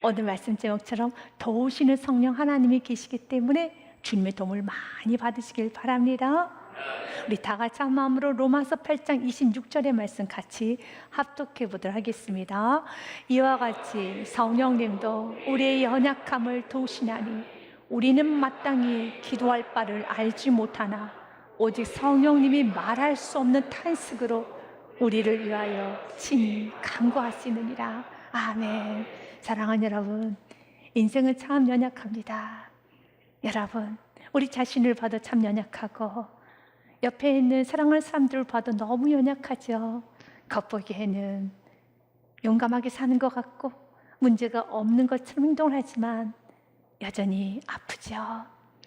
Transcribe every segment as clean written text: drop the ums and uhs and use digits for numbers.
오늘 말씀 제목처럼 도우시는 성령 하나님이 계시기 때문에 주님의 도움을 많이 받으시길 바랍니다. 우리 다 같이 한 마음으로 로마서 8장 26절의 말씀 같이 합독해 보도록 하겠습니다. 이와 같이 성령님도 우리의 연약함을 도우시나니 우리는 마땅히 기도할 바를 알지 못하나 오직 성령님이 말할 수 없는 탄식으로 우리를 위하여 친히 간구하시느니라. 아멘. 사랑하는 여러분, 인생은 참 연약합니다. 여러분, 우리 자신을 봐도 참 연약하고 옆에 있는 사랑하는 사람들을 봐도 너무 연약하죠. 겉보기에는 용감하게 사는 것 같고 문제가 없는 것처럼 행동을 하지만 여전히 아프죠.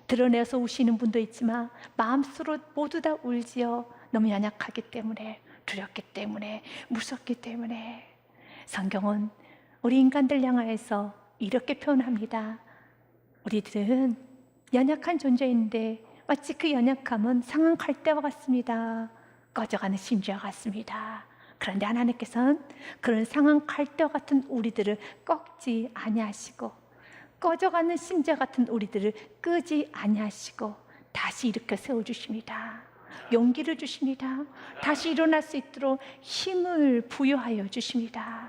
드러내서 우시는 분도 있지만 마음속으로 모두 다 울지요. 너무 연약하기 때문에, 두렵기 때문에, 무섭기 때문에. 성경은 우리 인간들 향하여서 이렇게 표현합니다. 우리들은 연약한 존재인데 마치 그 연약함은 상한 칼대와 같습니다. 꺼져가는 심지와 같습니다. 그런데 하나님께서는 그런 상한 칼대와 같은 우리들을 꺾지 아니하시고 꺼져가는 심지와 같은 우리들을 끄지 아니하시고 다시 일으켜 세워주십니다. 용기를 주십니다. 다시 일어날 수 있도록 힘을 부여하여 주십니다.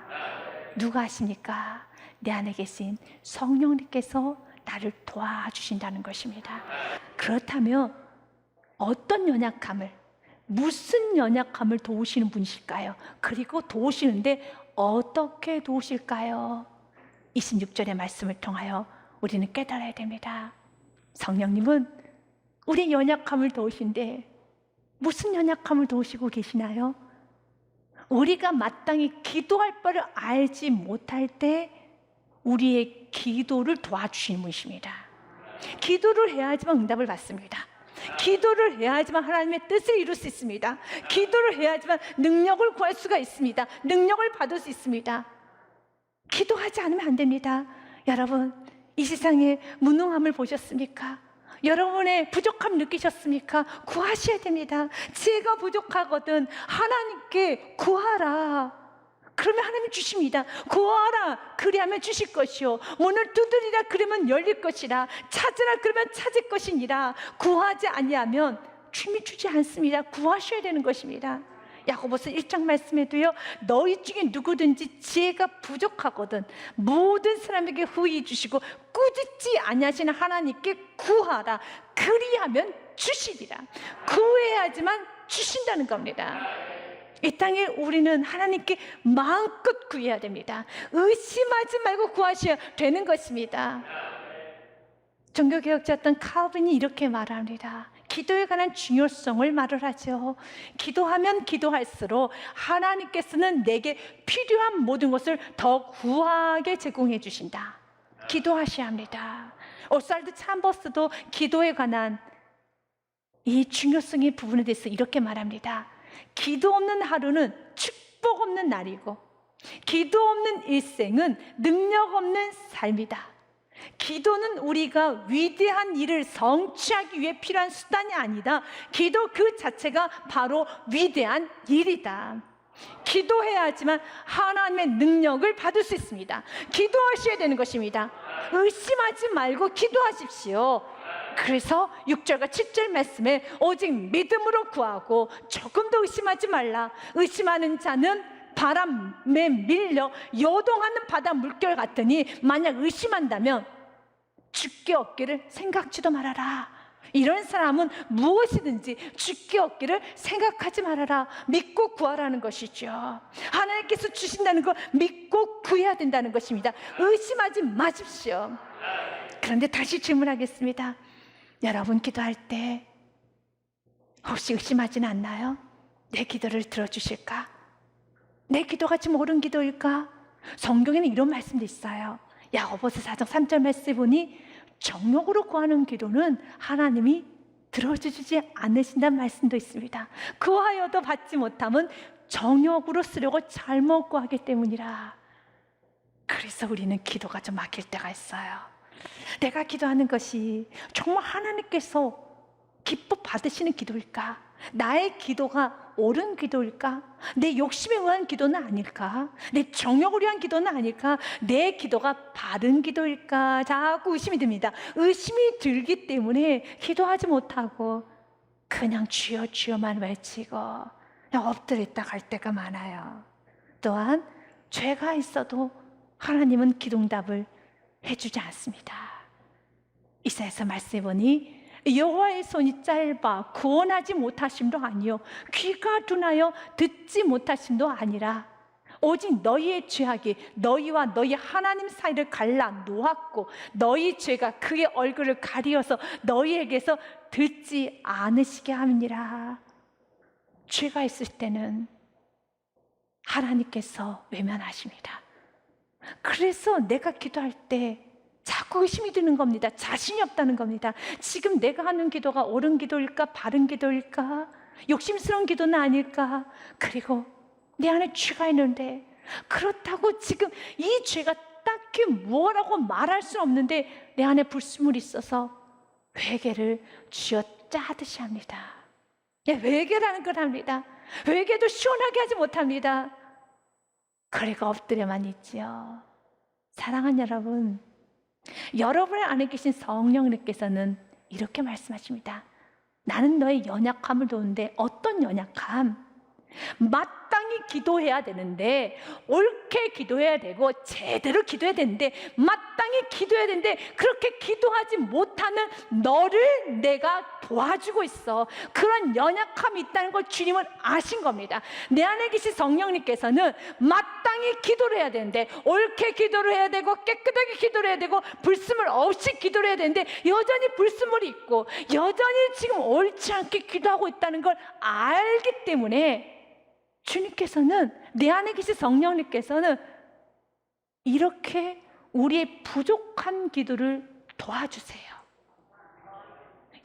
누가 하십니까? 내 안에 계신 성령님께서 나를 도와주신다는 것입니다. 그렇다면 어떤 연약함을, 무슨 연약함을 도우시는 분이실까요? 그리고 도우시는데 어떻게 도우실까요? 26절의 말씀을 통하여 우리는 깨달아야 됩니다. 성령님은 우리 연약함을 도우신데 무슨 연약함을 도우시고 계시나요? 우리가 마땅히 기도할 바를 알지 못할 때 우리의 기도를 도와주시는 분이십니다. 기도를 해야지만 응답을 받습니다. 기도를 해야지만 하나님의 뜻을 이룰 수 있습니다. 기도를 해야지만 능력을 구할 수가 있습니다. 능력을 받을 수 있습니다. 기도하지 않으면 안 됩니다. 여러분, 이 세상에 무능함을 보셨습니까? 여러분의 부족함 느끼셨습니까? 구하셔야 됩니다. 지혜가 부족하거든 하나님께 구하라. 그러면 하나님 주십니다. 구하라 그리하면 주실 것이요 문을 두드리라 그러면 열릴 것이라 찾으라 그러면 찾을 것이니라. 구하지 아니하면 주님이 주지 않습니다. 구하셔야 되는 것입니다. 야고보서 1장 말씀에도요, 너희 중에 누구든지 지혜가 부족하거든 모든 사람에게 후히 주시고 꾸짖지 아니하시는 하나님께 구하라 그리하면 주시리라. 구해야지만 주신다는 겁니다. 이 땅에 우리는 하나님께 마음껏 구해야 됩니다. 의심하지 말고 구하셔야 되는 것입니다. 종교개혁자였던 칼빈이 이렇게 말합니다. 기도에 관한 중요성을 말을 하죠. 기도하면 기도할수록 하나님께서는 내게 필요한 모든 것을 더 구하게 제공해 주신다. 기도하셔야 합니다. 오스왈드 참버스도 기도에 관한 이 중요성의 부분에 대해서 이렇게 말합니다. 기도 없는 하루는 축복 없는 날이고 기도 없는 일생은 능력 없는 삶이다. 기도는 우리가 위대한 일을 성취하기 위해 필요한 수단이 아니다. 기도 그 자체가 바로 위대한 일이다. 기도해야지만 하나님의 능력을 받을 수 있습니다. 기도하셔야 되는 것입니다. 의심하지 말고 기도하십시오. 그래서 6절과 7절 말씀에 오직 믿음으로 구하고 조금 더 의심하지 말라. 의심하는 자는 바람에 밀려 요동하는 바다 물결 같으니 만약 의심한다면 죽게 얻기를 생각지도 말아라. 이런 사람은 무엇이든지 죽게 얻기를 생각하지 말아라. 믿고 구하라는 것이죠. 하나님께서 주신다는 거 믿고 구해야 된다는 것입니다. 의심하지 마십시오. 그런데 다시 질문하겠습니다. 여러분 기도할 때 혹시 의심하지는 않나요? 내 기도를 들어주실까? 내 기도가 지금 옳은 기도일까? 성경에는 이런 말씀도 있어요. 야고보서 4장 3절 말씀 보니 정욕으로 구하는 기도는 하나님이 들어주지 않으신다는 말씀도 있습니다. 구하여도 받지 못함은 정욕으로 쓰려고 잘못 구하기 때문이라. 그래서 우리는 기도가 좀 막힐 때가 있어요. 내가 기도하는 것이 정말 하나님께서 기뻐 받으시는 기도일까? 나의 기도가 옳은 기도일까? 내 욕심에 의한 기도는 아닐까? 내 정욕을 위한 기도는 아닐까? 내 기도가 바른 기도일까? 자꾸 의심이 듭니다. 의심이 들기 때문에 기도하지 못하고 그냥 주여 주여만 외치고 그냥 엎드렸다 갈 때가 많아요. 또한 죄가 있어도 하나님은 기도응답을 해주지 않습니다. 이사야서 말씀해보니 여호와의 손이 짧아 구원하지 못하심도 아니요 귀가 둔하여 듣지 못하심도 아니라 오직 너희의 죄악이 너희와 너희 하나님 사이를 갈라 놓았고 너희 죄가 그의 얼굴을 가리어서 너희에게서 듣지 않으시게 함이니라. 죄가 있을 때는 하나님께서 외면하십니다. 그래서 내가 기도할 때 자꾸 의심이 드는 겁니다. 자신이 없다는 겁니다. 지금 내가 하는 기도가 옳은 기도일까? 바른 기도일까? 욕심스러운 기도는 아닐까? 그리고 내 안에 죄가 있는데 그렇다고 지금 이 죄가 딱히 뭐라고 말할 수 없는데 내 안에 불순물이 있어서 회개를 쥐어짜듯이 합니다. 회개라는 걸 합니다. 회개도 시원하게 하지 못합니다. 그리고 엎드려만 있지요. 사랑하는 여러분, 여러분의 안에 계신 성령님께서는 이렇게 말씀하십니다. 나는 너의 연약함을 도우는데 어떤 연약함? 마땅히 기도해야 되는데 옳게 기도해야 되고 제대로 기도해야 되는데 마땅히 기도해야 되는데 그렇게 기도하지 못하는 너를 내가 도와주고 있어. 그런 연약함이 있다는 걸 주님은 아신 겁니다. 내 안에 계신 성령님께서는 마땅히 기도를 해야 되는데 옳게 기도를 해야 되고 깨끗하게 기도를 해야 되고 불순물 없이 기도를 해야 되는데 여전히 불순물이 있고 여전히 지금 옳지 않게 기도하고 있다는 걸 알기 때문에 주님께서는 내 안에 계신 성령님께서는 이렇게 우리의 부족한 기도를 도와주세요.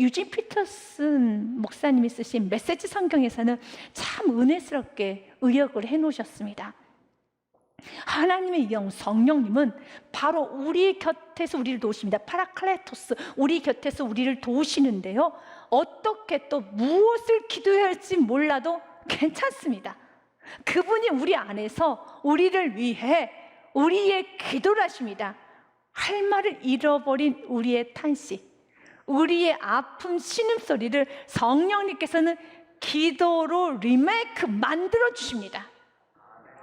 유진 피터슨 목사님이 쓰신 메시지 성경에서는 참 은혜스럽게 의역을 해놓으셨습니다. 하나님의 영 성령님은 바로 우리 곁에서 우리를 도우십니다. 파라클레토스, 우리 곁에서 우리를 도우시는데요, 어떻게 또 무엇을 기도해야 할지 몰라도 괜찮습니다. 그분이 우리 안에서 우리를 위해 우리의 기도를 하십니다. 할 말을 잃어버린 우리의 탄식, 우리의 아픔 신음소리를 성령님께서는 기도로 리메이크 만들어 주십니다.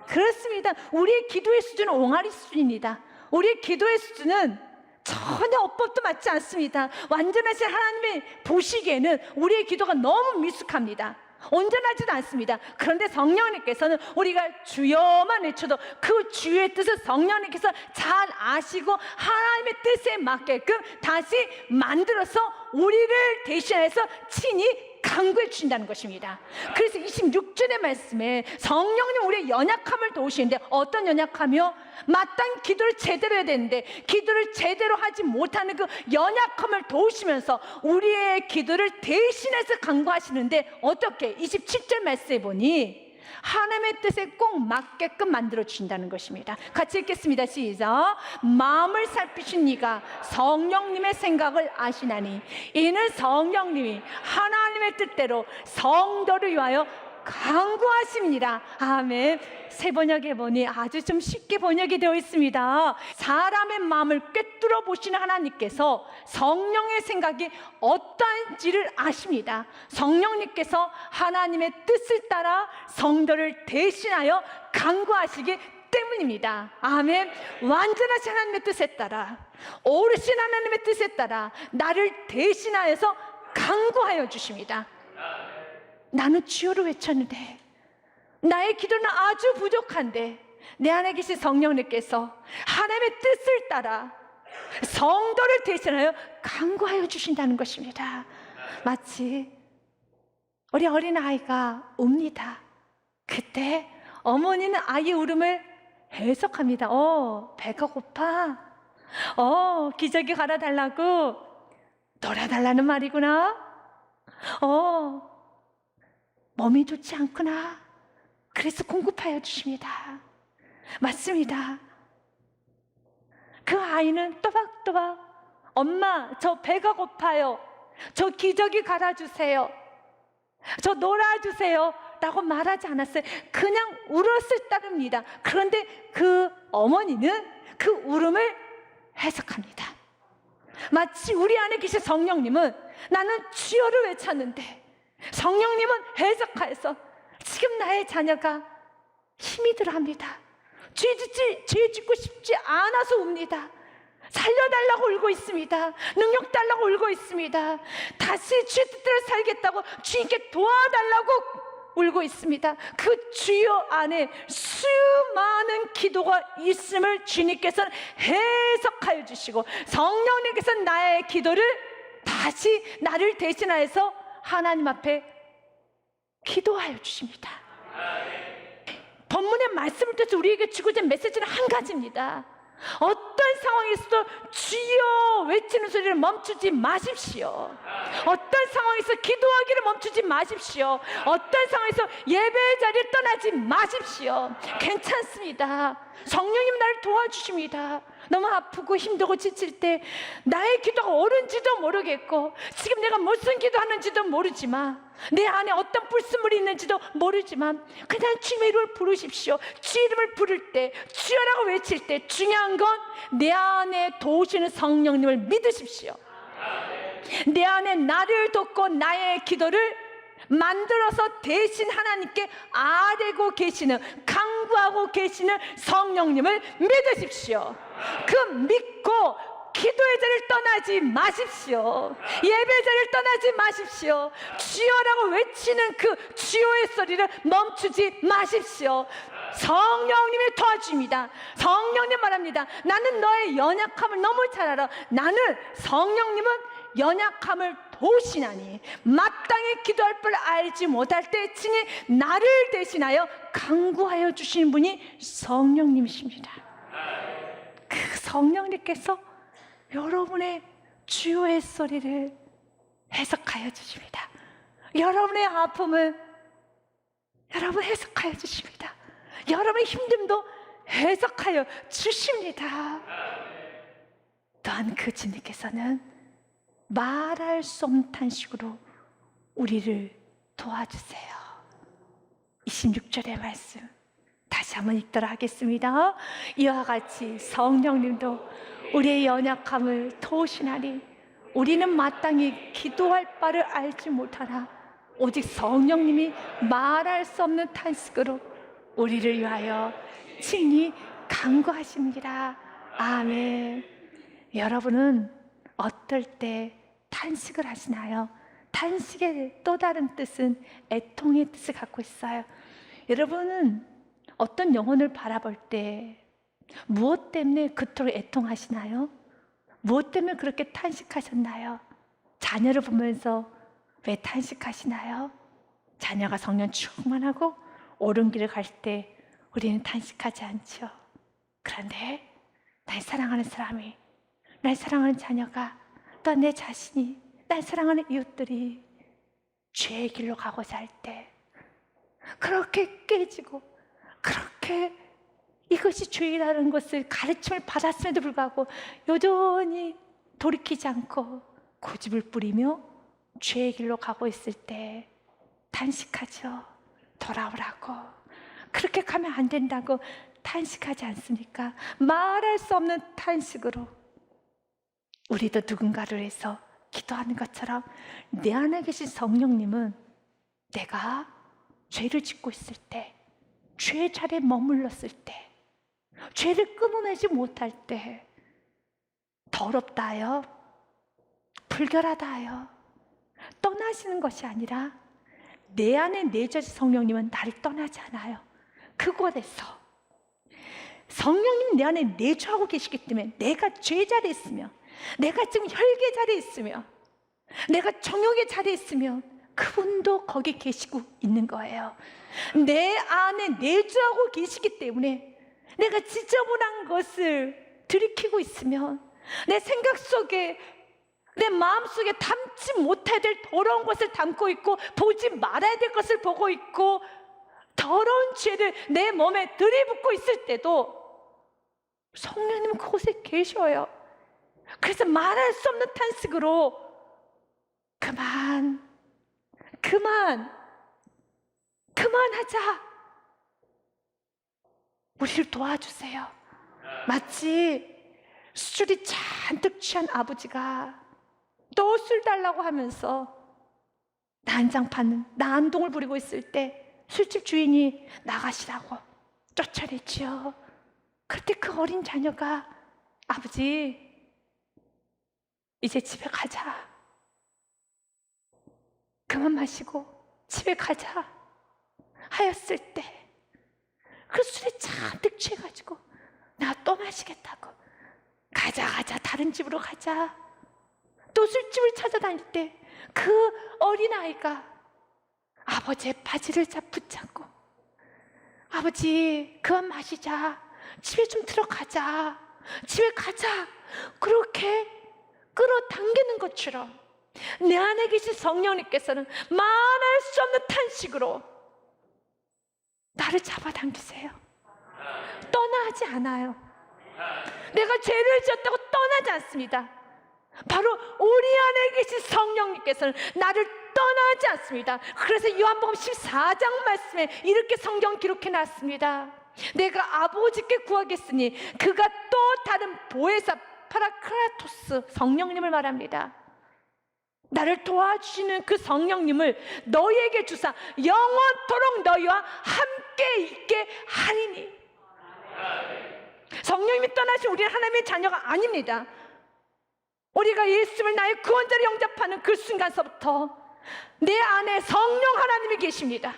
그렇습니다. 우리의 기도의 수준은 옹알이 수준입니다. 우리의 기도의 수준은 전혀 어법도 맞지 않습니다. 완전하신 하나님이 보시기에는 우리의 기도가 너무 미숙합니다. 온전하지도 않습니다. 그런데 성령님께서는 우리가 주여만 외쳐도 그 주의 뜻을 성령님께서 잘 아시고 하나님의 뜻에 맞게끔 다시 만들어서 우리를 대신해서 친히 강구해 주신다는 것입니다. 그래서 26절의 말씀에 성령님 우리의 연약함을 도우시는데 어떤 연약함이요? 마땅히 기도를 제대로 해야 되는데 기도를 제대로 하지 못하는 그 연약함을 도우시면서 우리의 기도를 대신해서 강구하시는데 어떻게? 27절 말씀에 보니 하나님의 뜻에 꼭 맞게끔 만들어 주신다는 것입니다. 같이 읽겠습니다. 시작. 마음을 살피신 이가 성령님의 생각을 아시나니 이는 성령님이 하나님의 뜻대로 성도를 위하여 강구하십니다. 아멘. 새 번역에 보니 아주 좀 쉽게 번역이 되어 있습니다. 사람의 마음을 꿰뚫어 보시는 하나님께서 성령의 생각이 어떠한지를 아십니다. 성령님께서 하나님의 뜻을 따라 성도를 대신하여 강구하시기 때문입니다. 아멘. 완전하신 하나님의 뜻에 따라, 오르신 하나님의 뜻에 따라 나를 대신하여서 강구하여 주십니다. 나는 주여를 외쳤는데 나의 기도는 아주 부족한데 내 안에 계신 성령님께서 하나님의 뜻을 따라 성도를 대신하여 강구하여 주신다는 것입니다. 마치 우리 어린아이가 웁니다. 그때 어머니는 아이의 울음을 해석합니다. 배가 고파. 기저귀 갈아달라고 놀아달라는 말이구나. 몸이 좋지 않구나. 그래서 공급하여 주십니다. 맞습니다. 그 아이는 또박또박 엄마 저 배가 고파요. 저 기저귀 갈아주세요. 저 놀아주세요. 라고 말하지 않았어요. 그냥 울었을 따릅니다. 그런데 그 어머니는 그 울음을 해석합니다. 마치 우리 안에 계신 성령님은 나는 주여를 외쳤는데 성령님은 해석하여서 지금 나의 자녀가 힘이 들어합니다. 죄 짓고 싶지 않아서 웁니다. 살려달라고 울고 있습니다. 능력 달라고 울고 있습니다. 다시 주의 뜻대로 살겠다고 주님께 도와달라고 울고 있습니다. 그 주여 안에 수많은 기도가 있음을 주님께서는 해석하여 주시고 성령님께서 나의 기도를 다시 나를 대신하여서 하나님 앞에 기도하여 주십니다. 본문의 말씀을 통해서 우리에게 주고진 메시지는 한 가지입니다. 어떤 상황에서도 주여 외치는 소리를 멈추지 마십시오. 어떤 상황에서 기도하기를 멈추지 마십시오. 어떤 상황에서 예배의 자리를 떠나지 마십시오. 괜찮습니다. 성령님 나를 도와주십니다. 너무 아프고 힘들고 지칠 때 나의 기도가 옳은지도 모르겠고 지금 내가 무슨 기도하는지도 모르지만 내 안에 어떤 불순물이 있는지도 모르지만 그냥 주님의 이름을 부르십시오. 주 이름을 부를 때 주여라고 외칠 때 중요한 건 내 안에 도우시는 성령님을 믿으십시오. 내 안에 나를 돕고 나의 기도를 만들어서 대신 하나님께 아뢰고 계시는 간구하고 계시는 성령님을 믿으십시오. 그 믿고 기도의 자리를 떠나지 마십시오. 예배의 자리를 떠나지 마십시오. 주여라고 외치는 그 주여의 소리를 멈추지 마십시오. 성령님이 도와줍니다. 성령님 말합니다. 나는 너의 연약함을 너무 잘 알아. 나는 성령님은 연약함을 도우시나니 마땅히 기도할 줄 알지 못할 때 친히 나를 대신하여 간구하여 주시는 분이 성령님이십니다. 그 성령님께서 여러분의 주요의 소리를 해석하여 주십니다. 여러분의 아픔을 여러분 해석하여 주십니다. 여러분의 힘듦도 해석하여 주십니다. 또한 그 주님께서는 말할 수 없는 탄식으로 우리를 도와주세요. 26절의 말씀 다시 한번 읽도록 하겠습니다. 이와 같이 성령님도 우리의 연약함을 도우시나니 우리는 마땅히 기도할 바를 알지 못하나 오직 성령님이 말할 수 없는 탄식으로 우리를 위하여 친히 간구하십니다. 아멘. 여러분은 어떨 때 탄식을 하시나요? 탄식의 또 다른 뜻은 애통의 뜻을 갖고 있어요. 여러분은 어떤 영혼을 바라볼 때 무엇 때문에 그토록 애통하시나요? 무엇 때문에 그렇게 탄식하셨나요? 자녀를 보면서 왜 탄식하시나요? 자녀가 성령 충만하고 옳은 길을 갈 때 우리는 탄식하지 않죠. 그런데 날 사랑하는 사람이, 날 사랑하는 자녀가, 또 내 자신이, 날 사랑하는 이웃들이 죄의 길로 가고자 할 때 그렇게 깨지고 그렇게 이것이 죄라는 것을 가르침을 받았음에도 불구하고 여전히 돌이키지 않고 고집을 부리며 죄의 길로 가고 있을 때 탄식하죠. 돌아오라고. 그렇게 가면 안 된다고 탄식하지 않습니까? 말할 수 없는 탄식으로 우리도 누군가를 위해서 기도하는 것처럼 내 안에 계신 성령님은 내가 죄를 짓고 있을 때, 죄의 자리에 머물렀을 때, 죄를 끊어내지 못할 때 더럽다 하여, 불결하다 하여 떠나시는 것이 아니라 내 안에 내주신 성령님은 나를 떠나지 않아요. 그곳에서 성령님 내 안에 내주하고 계시기 때문에 내가 죄 자리에 있으며, 내가 지금 혈계 자리에 있으며, 내가 정욕의 자리에 있으면 그분도 거기 계시고 있는 거예요. 내 안에 내주하고 계시기 때문에 내가 지저분한 것을 들이키고 있으면 내 생각 속에, 내 마음속에 담지 못해야 될 더러운 것을 담고 있고 보지 말아야 될 것을 보고 있고 더러운 죄를 내 몸에 들이붓고 있을 때도 성령님은 그곳에 계셔요. 그래서 말할 수 없는 탄식으로 그만 그만하자. 우리를 도와주세요. 마치 술이 잔뜩 취한 아버지가 또 술 달라고 하면서 난장판을 부리고 있을 때 술집 주인이 나가시라고 쫓아냈지요. 그때 그 어린 자녀가 아버지 이제 집에 가자, 그만 마시고 집에 가자 하였을 때 그 술에 잔뜩 취해가지고 나 또 마시겠다고 가자 다른 집으로 가자 또 술집을 찾아다닐 때 그 어린아이가 아버지의 바지를 붙잡고 아버지 그만 마시자, 집에 좀 들어가자, 집에 가자, 그렇게 끌어당기는 것처럼 내 안에 계신 성령님께서는 말할 수 없는 탄식으로 나를 잡아당기세요. 떠나지 않아요. 내가 죄를 지었다고 떠나지 않습니다. 바로 우리 안에 계신 성령님께서는 나를 떠나지 않습니다. 그래서 요한복음 14장 말씀에 이렇게 성경 기록해 놨습니다. 내가 아버지께 구하겠으니 그가 또 다른 보혜사 파라크라토스 성령님을 말합니다. 나를 도와주시는 그 성령님을 너희에게 주사 영원토록 너희와 함께 있게 하리니. 성령님이 떠나신 우리는 하나님의 자녀가 아닙니다. 우리가 예수를 나의 구원자로 영접하는 그 순간서부터 내 안에 성령 하나님이 계십니다.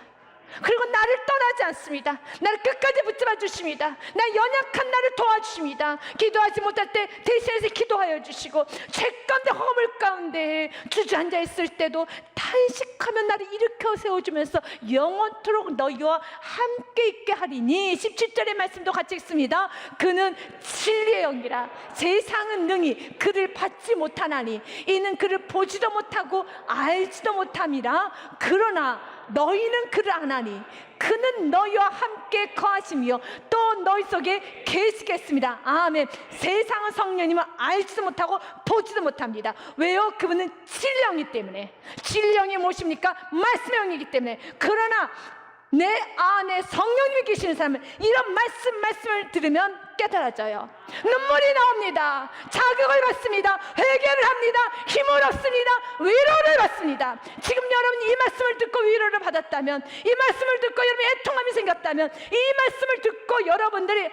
그리고 나를 떠나지 않습니다. 나를 끝까지 붙잡아 주십니다. 나 연약한 나를 도와주십니다. 기도하지 못할 때 대신해서 기도하여 주시고 죄 가운데 허물 가운데 주저앉아 있을 때도 탄식하며 나를 일으켜 세워주면서 영원토록 너희와 함께 있게 하리니. 17절의 말씀도 같이 읽습니다. 그는 진리의 영이라 세상은 능히 그를 받지 못하나니 이는 그를 보지도 못하고 알지도 못함이라. 그러나 너희는 그를 아나니 그는 너희와 함께 거하시며 또 너희 속에 계시겠습니다. 아멘. 세상은 성령님을 알지도 못하고 보지도 못합니다. 왜요? 그분은 진리이기 때문에. 진리이 무엇입니까? 말씀의 영이기 때문에. 그러나 내 안에 성령님이 계시는 사람은 이런 말씀을 들으면 깨달아져요. 눈물이 나옵니다. 자극을 받습니다. 회개를 합니다. 힘을 얻습니다. 위로를 받습니다. 지금 여러분이 이 말씀을 듣고 위로를 받았다면, 이 말씀을 듣고 여러분이 애통함이 생겼다면, 이 말씀을 듣고 여러분들이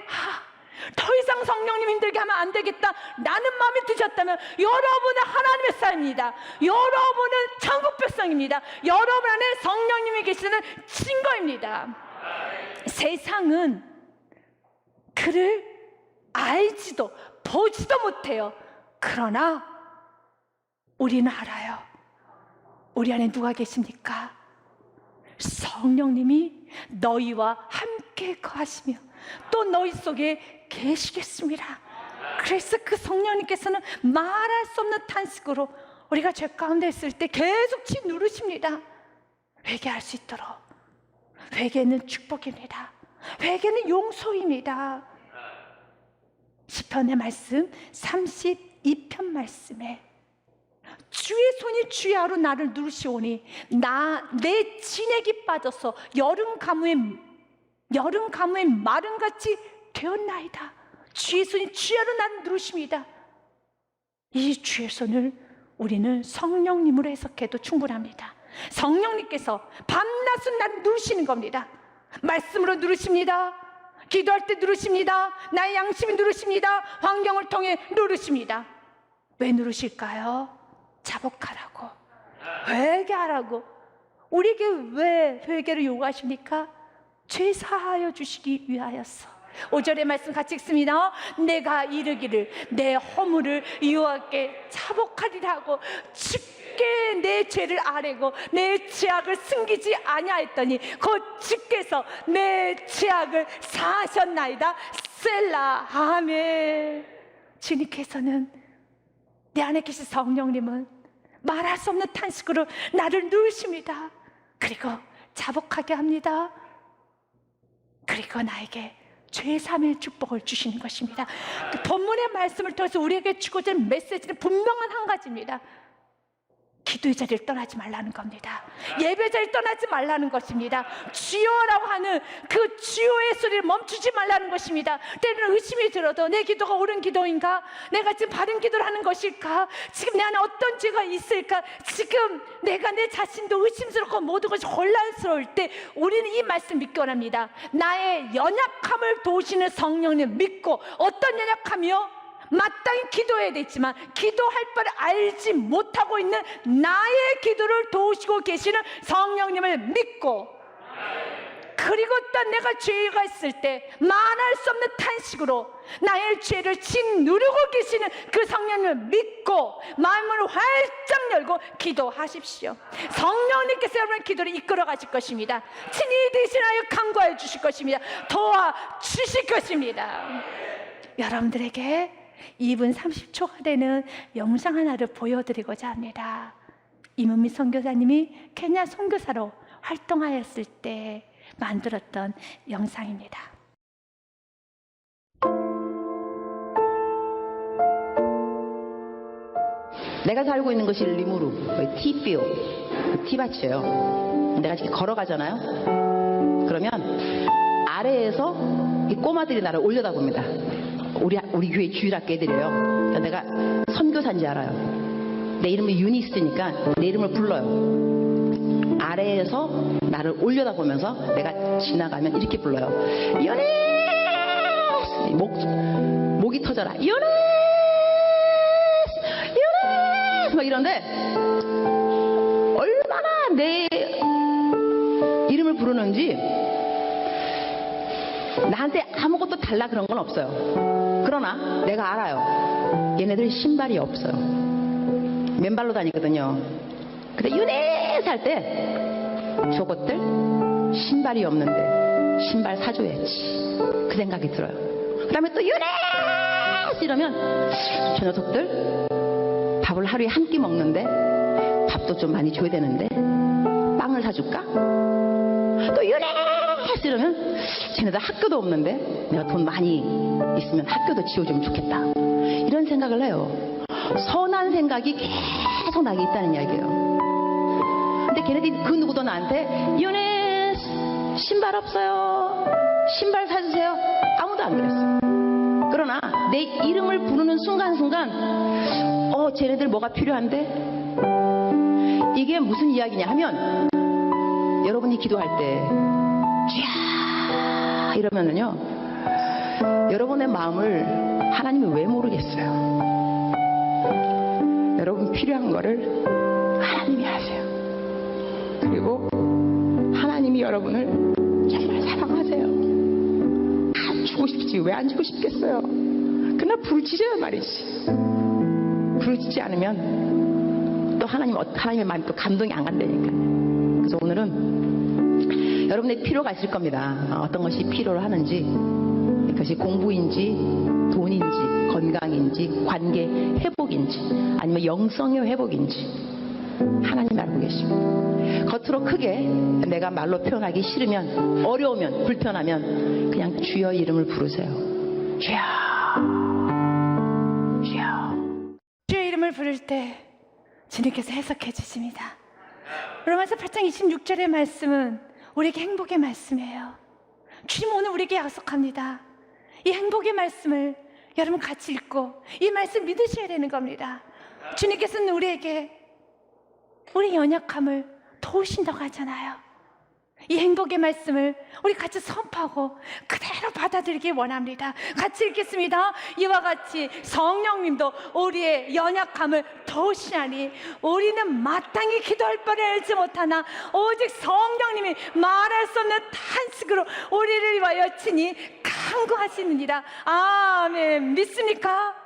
더 이상 성령님 힘들게 하면 안 되겠다 라는 마음이 드셨다면 여러분은 하나님의 사람입니다. 여러분은 천국 백성입니다. 여러분 안에 성령님이 계시는 증거입니다. 세상은 그를 알지도 보지도 못해요. 그러나 우리는 알아요. 우리 안에 누가 계십니까? 성령님이 너희와 함께 거하시며 또 너희 속에 계시겠습니다. 그래서 그 성령님께서는 말할 수 없는 탄식으로 우리가 죄 가운데 있을 때 계속 누르십니다. 회개할 수 있도록. 회개는 축복입니다. 회개는 용서입니다. 시편의 말씀 32편 말씀에 주의 손이 주야로 나를 누르시오니 내 진액이 빠져서 여름 가무에 마른같이 되었나이다. 주의 손이 주야로 나를 누르십니다. 이 주의 손을 우리는 성령님으로 해석해도 충분합니다. 성령님께서 밤낮은 나를 누르시는 겁니다. 말씀으로 누르십니다. 기도할 때 누르십니다. 나의 양심이 누르십니다. 환경을 통해 누르십니다. 왜 누르실까요? 자복하라고, 회개하라고. 우리에게 왜 회개를 요구하십니까? 죄 사하여 주시기 위하여서. 5절의 말씀 같이 읽습니다. 내가 이르기를 내 허물을 여호와께 자복하리라고 주께 내 죄를 아뢰고 내 죄악을 숨기지 아니하였더니 곧 주께서 내 죄악을 사하셨나이다. 셀라. 아멘. 주님께서는, 내 안에 계신 성령님은 말할 수 없는 탄식으로 나를 누르십니다. 그리고 자복하게 합니다. 그리고 나에게 죄사함의 축복을 주시는 것입니다. 그 본문의 말씀을 통해서 우리에게 주고자 하는 메시지는 분명한 한 가지입니다. 기도의 자리를 떠나지 말라는 겁니다. 예배 자리를 떠나지 말라는 것입니다. 주여라고 하는 그 주여의 소리를 멈추지 말라는 것입니다. 때로는 의심이 들어도 내 기도가 옳은 기도인가? 내가 지금 바른 기도를 하는 것일까? 지금 내 안에 어떤 죄가 있을까? 지금 내가 내 자신도 의심스럽고 모든 것이 혼란스러울 때 우리는 이 말씀 믿기 원합니다. 나의 연약함을 도우시는 성령님 믿고, 어떤 연약함이요? 마땅히 기도해야 되지만 기도할 바를 알지 못하고 있는 나의 기도를 도우시고 계시는 성령님을 믿고, 그리고 또 내가 죄가 있을 때 말할 수 없는 탄식으로 나의 죄를 짓누르고 계시는 그 성령님을 믿고 마음을 활짝 열고 기도하십시오. 성령님께서 여러분의 기도를 이끌어 가실 것입니다. 친히 대신하여 간구하여 주실 것입니다. 도와주실 것입니다. 여러분들에게 2분 30초가 되는 영상 하나를 보여드리고자 합니다. 이문미 선교사님이 케냐 선교사로 활동하였을 때 만들었던 영상입니다. 내가 살고 있는 것이 리무르, 티뷰, 티밭이에요. 내가 이렇게 걸어가잖아요. 그러면 아래에서 이 꼬마들이 나를 올려다봅니다. 우리 교회 주일학교 애들이에요. 내가 선교사인지 알아요. 내 이름이 유니스니까 내 이름을 불러요. 아래에서 나를 올려다보면서 내가 지나가면 이렇게 불러요. 유니스! 목이 터져라. 유니스! 유니스! 막 이런데 얼마나 내 이름을 부르는지 나한테 아무것도 달라 그런 건 없어요. 그러나 내가 알아요. 얘네들 신발이 없어요. 맨발로 다니거든요. 근데 유네스 할 때 저것들 신발이 없는데 신발 사줘야지, 그 생각이 들어요. 그 다음에 또 유네스 이러면 저 녀석들 밥을 하루에 한 끼 먹는데 밥도 좀 많이 줘야 되는데 빵을 사줄까? 또 유네스 이러면 쟤네들 학교도 없는데 내가 돈 많이 있으면 학교도 지어주면 좋겠다, 이런 생각을 해요. 선한 생각이 계속 나게 있다는 이야기예요. 근데 걔네들이 그 누구도 나한테 유네스 신발 없어요, 신발 사주세요, 아무도 안 그랬어요. 그러나 내 이름을 부르는 순간순간 쟤네들 뭐가 필요한데? 이게 무슨 이야기냐 하면, 여러분이 기도할 때 쥐야 이러면은요, 여러분의 마음을 하나님이 왜 모르겠어요. 여러분 필요한 거를 하나님이 아세요. 그리고 하나님이 여러분을 정말 사랑하세요. 안 주고 싶지 왜 안 주고 싶겠어요. 그러나 부르짖어야 말이지. 부르짖지 않으면 또 하나님의 마음이 또 감동이 안 간다니까. 그래서 오늘은 여러분의 필요가 있을 겁니다. 어떤 것이 필요로 하는지, 그것이 공부인지 돈인지 건강인지 관계 회복인지 아니면 영성의 회복인지 하나님 알고 계십니다. 겉으로 크게 내가 말로 표현하기 싫으면, 어려우면, 불편하면 그냥 주여 이름을 부르세요. 주여, 주여. 주의 이름을 부를 때 주님께서 해석해 주십니다. 로마서 8장 26절의 말씀은 우리에게 행복의 말씀이에요. 주님 오늘 우리에게 약속합니다. 이 행복의 말씀을 여러분 같이 읽고 이 말씀 믿으셔야 되는 겁니다. 주님께서는 우리에게 우리 연약함을 도우신다고 하잖아요. 이 행복의 말씀을 우리 같이 선포하고 그대로 받아들이기 원합니다. 같이 읽겠습니다. 이와 같이 성령님도 우리의 연약함을 도우시나니 우리는 마땅히 기도할 바를 알지 못하나 오직 성령님이 말할 수 없는 탄식으로 우리를 위하여 친히 간구하시느니라. 아멘. 믿습니까?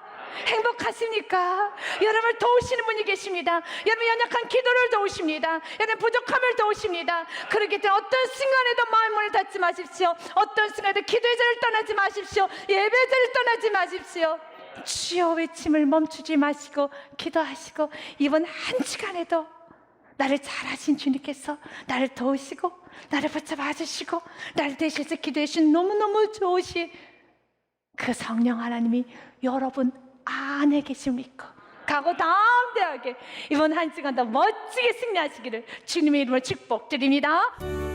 행복하십니까? 여러분을 도우시는 분이 계십니다. 여러분 연약한 기도를 도우십니다. 여러분 부족함을 도우십니다. 그렇기 때문에 어떤 순간에도 마음을 닫지 마십시오. 어떤 순간에도 기도의 자리를 떠나지 마십시오. 예배의 자리를 떠나지 마십시오. 주여 외침을 멈추지 마시고 기도하시고, 이번 한 주간에도 나를 잘하신 주님께서 나를 도우시고 나를 붙잡아 주시고 나를 대신해서 기도해 주신 너무너무 좋으신 그 성령 하나님이 여러분 안에 계심 믿고 각오담대하게 이번 한 주간 더 멋지게 승리하시기를 주님의 이름으로 축복드립니다.